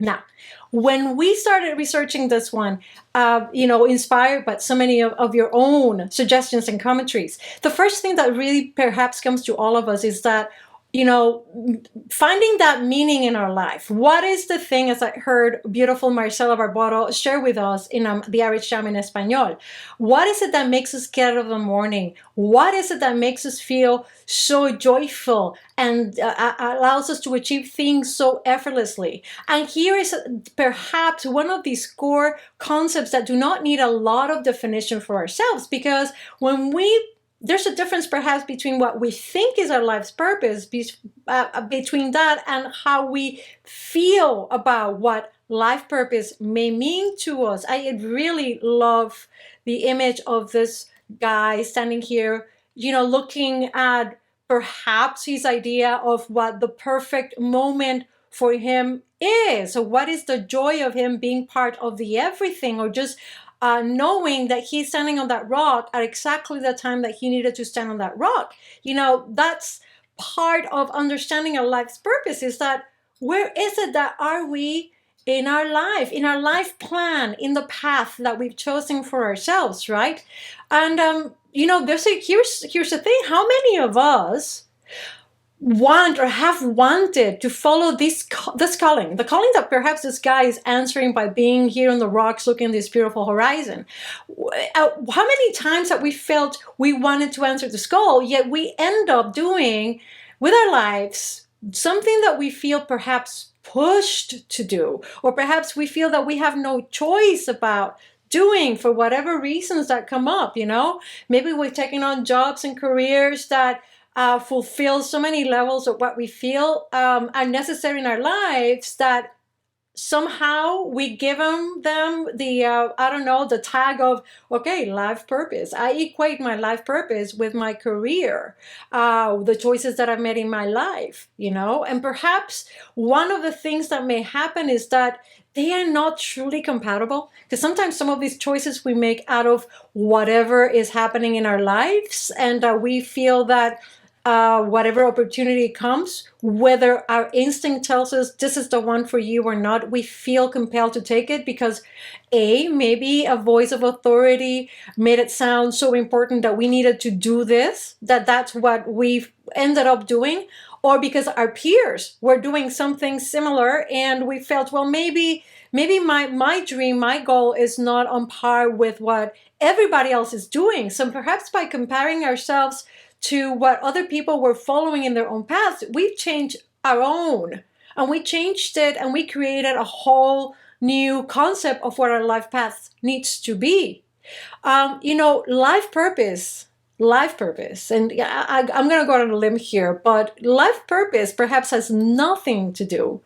Now, when we started researching this one, inspired by so many of your own suggestions and commentaries, the first thing that really perhaps comes to all of us is that, you know, finding that meaning in our life. What is the thing, as I heard beautiful Marcela Barboro share with us in the Average Jam in Espanol, what is it that makes us get out of the morning? What is it that makes us feel so joyful and allows us to achieve things so effortlessly? And here is perhaps one of these core concepts that do not need a lot of definition for ourselves, because there's a difference perhaps between what we think is our life's purpose, between that and how we feel about what life purpose may mean to us. I really love the image of this guy standing here, looking at perhaps his idea of what the perfect moment for him is. So what is the joy of him being part of the everything, or just knowing that he's standing on that rock at exactly the time that he needed to stand on that rock. That's part of understanding our life's purpose, is that where is it that are we in our life plan, in the path that we've chosen for ourselves, right? And here's the thing: how many of us want or have wanted to follow this calling, the calling that perhaps this guy is answering by being here on the rocks looking at this beautiful horizon? How many times have we felt we wanted to answer this call, yet we end up doing with our lives something that we feel perhaps pushed to do, or perhaps we feel that we have no choice about doing for whatever reasons that come up? Maybe we're taking on jobs and careers that fulfill so many levels of what we feel are necessary in our lives, that somehow we give them the tag of, okay, life purpose. I equate my life purpose with my career, the choices that I've made in my life, and perhaps one of the things that may happen is that they are not truly compatible, because sometimes some of these choices we make out of whatever is happening in our lives, and we feel that whatever opportunity comes, whether our instinct tells us this is the one for you or not, we feel compelled to take it because maybe a voice of authority made it sound so important that we needed to do this, that's what we've ended up doing, or because our peers were doing something similar and we felt, well, maybe my dream, my goal is not on par with what everybody else is doing. So perhaps by comparing ourselves to what other people were following in their own paths, we've changed our own, and we changed it, and we created a whole new concept of what our life path needs to be. Life purpose, and I'm going to go on a limb here, but life purpose perhaps has nothing to do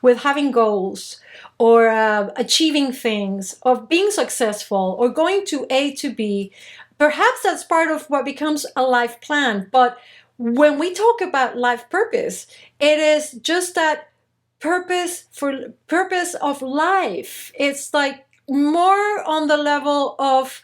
with having goals or achieving things, or being successful, or going to A to B. Perhaps that's part of what becomes a life plan. But when we talk about life purpose, it is just that purpose of life. It's like more on the level of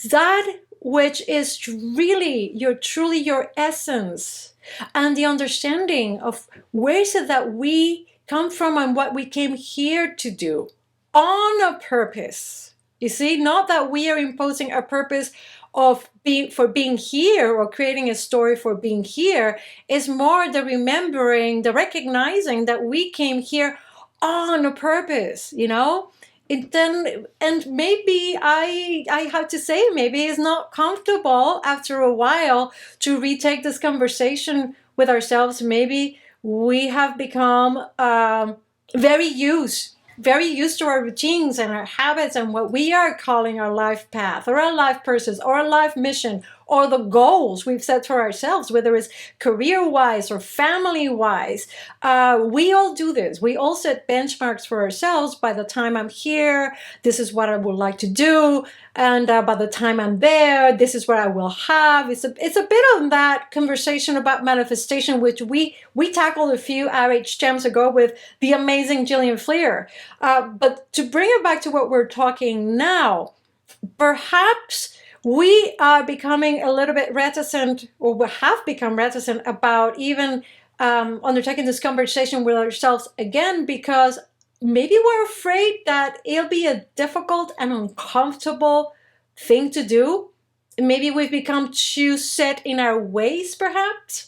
that which is truly your essence, and the understanding of where is it that we come from and what we came here to do on a purpose. You see, not that we are imposing a purpose of being here, or creating a story for being here. Is more the remembering, the recognizing that we came here on a purpose, and maybe I have to say, maybe it's not comfortable after a while to retake this conversation with ourselves. Maybe we have become very used to our routines and our habits and what we are calling our life path, or our life purpose, or our life mission, or the goals we've set for ourselves, whether it's career-wise or family-wise. We all do this. We all set benchmarks for ourselves. By the time I'm here, this is what I would like to do. And by the time I'm there, this is what I will have. It's a bit of that conversation about manifestation, which we tackled a few RH Jams ago with the amazing Gillian Fleer. But to bring it back to what we're talking now, perhaps we are becoming a little bit reticent, or we have become reticent about even undertaking this conversation with ourselves again, because maybe we're afraid that it'll be a difficult and uncomfortable thing to do. Maybe we've become too set in our ways, perhaps.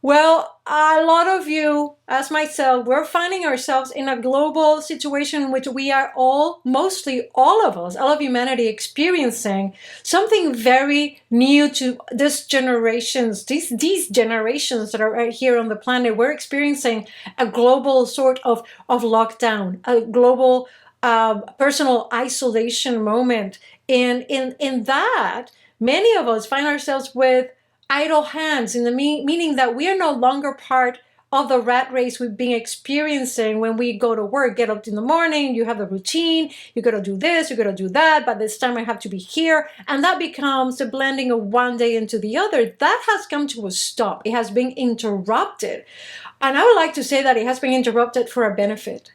Well, a lot of you, as myself, we're finding ourselves in a global situation in which we are all, mostly all of us, all of humanity, experiencing something very new to this generations, these generations that are right here on the planet. We're experiencing a global sort of lockdown, a global personal isolation moment. And in that, many of us find ourselves with idle hands, in the meaning that we are no longer part of the rat race we've been experiencing when we go to work. Get up in the morning, you have the routine, you gotta do this, you gotta do that, but this time I have to be here. And that becomes a blending of one day into the other. That has come to a stop. It has been interrupted. And I would like to say that it has been interrupted for our benefit,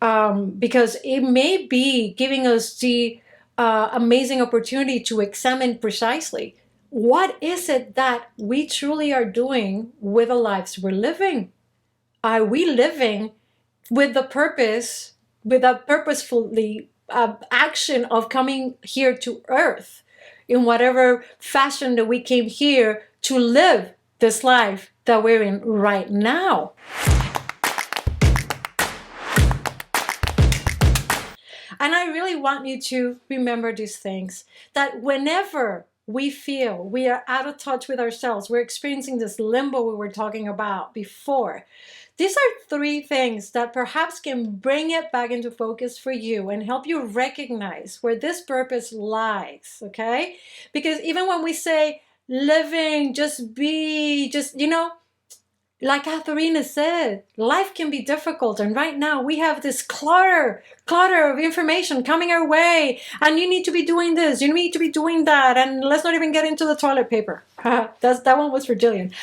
because it may be giving us the amazing opportunity to examine precisely what is it that we truly are doing with the lives we're living. Are we living with the purpose, with a purposefully action of coming here to earth in whatever fashion that we came here to live this life that we're in right now? And I really want you to remember these things, that whenever we feel we are out of touch with ourselves, we're experiencing this limbo we were talking about before. These are three things that perhaps can bring it back into focus for you and help you recognize where this purpose lies, okay? Because even when we say living, just be, just, like Katharina said, life can be difficult. And right now we have this clutter of information coming our way. And you need to be doing this, you need to be doing that. And let's not even get into the toilet paper. That one was for Jillian.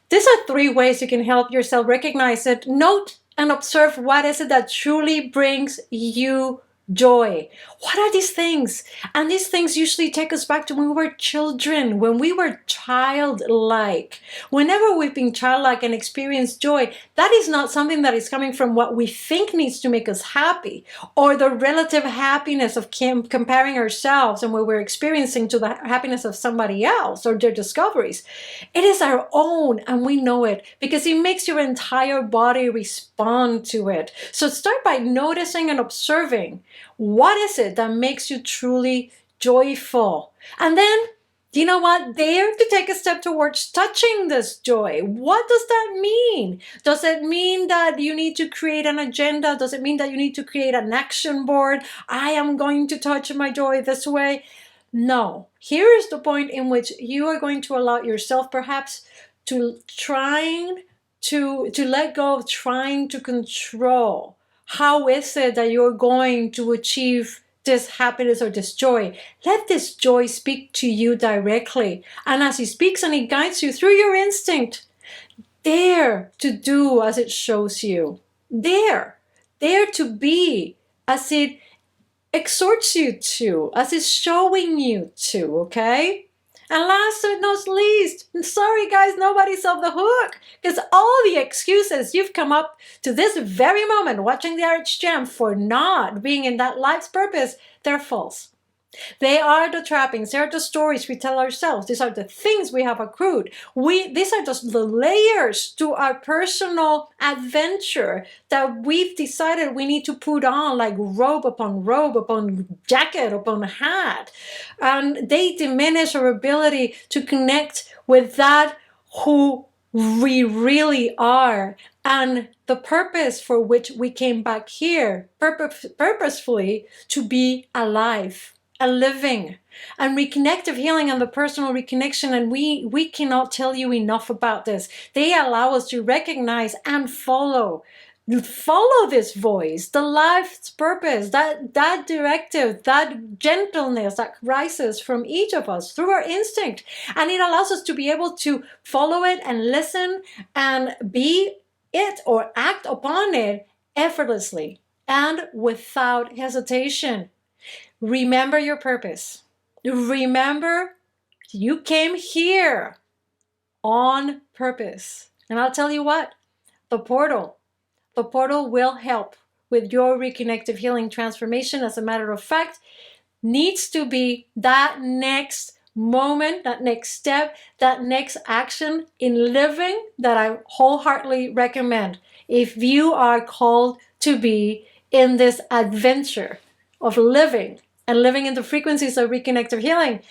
These are three ways you can help yourself recognize it. Note and observe what is it that truly brings you joy. What are these things? And these things usually take us back to when we were children, when we were childlike. Whenever we've been childlike and experienced joy, that is not something that is coming from what we think needs to make us happy, or the relative happiness of comparing ourselves and what we're experiencing to the happiness of somebody else or their discoveries. It is our own, and we know it because it makes your entire body respond to it. So start by noticing and observing. What is it that makes you truly joyful? And then, you know what? Dare to take a step towards touching this joy. What does that mean? Does it mean that you need to create an agenda? Does it mean that you need to create an action board? I am going to touch my joy this way. No. Here is the point in which you are going to allow yourself perhaps to let go of trying to control. How is it that you're going to achieve this happiness or this joy? Let this joy speak to you directly. And as it speaks and it guides you through your instinct, dare to do as it shows you. Dare to be as it exhorts you to, as it's showing you to, okay? And last but not least, sorry guys, nobody's off the hook, because all the excuses you've come up to this very moment watching the Archgem for not being in that life's purpose, they're false. They are the trappings, they are the stories we tell ourselves, these are the things we have accrued. These are just the layers to our personal adventure that we've decided we need to put on, like robe upon jacket upon hat. And they diminish our ability to connect with that who we really are and the purpose for which we came back here, purposefully to be alive. A living and reconnective healing and the personal reconnection, and we cannot tell you enough about this. They allow us to recognize and follow this voice, the life's purpose, that directive, that gentleness that rises from each of us through our instinct, and it allows us to be able to follow it and listen and be it or act upon it effortlessly and without hesitation. Remember your purpose. Remember you came here on purpose. And I'll tell you what, the portal the portal will help with your reconnective healing transformation. As a matter of fact, needs to be that next moment, that next step, that next action in living that I wholeheartedly recommend if you are called to be in this adventure of living and living in the frequencies of reconnective healing.